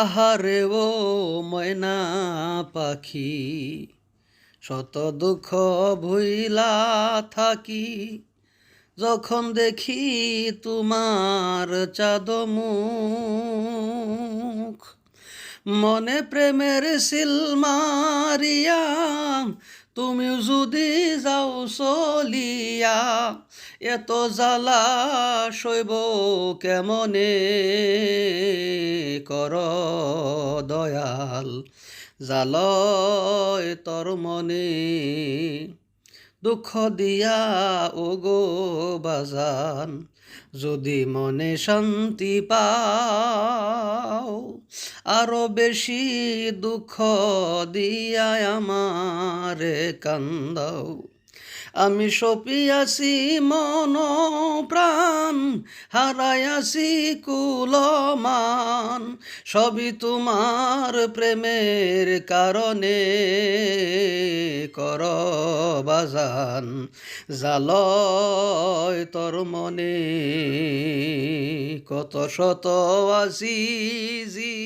আহারে ও ময়না পাখি, শত দুঃখ ভুইলা থাকি যখন দেখি তোমার চাঁদ মুখ। মনে প্রেমের সিল মারিয়া তুমিও যদি যাও চলিয়া, এত জ্বালা সইব কেমনে কর দয়াল, জালয় তোর মনে দুঃখ দিয়া ওগো বাজান, যদি মনে শান্তি পাও আরো বেশি দুঃখ দিয়া আমারে কান্দাও। আমি সপিয়াছি মন প্রাণ, হারাইয়াছি কুলমান, সবই তোমার প্রেমের কারণে কর বাজান, জালয় তোর মনে কত শত আসিজি।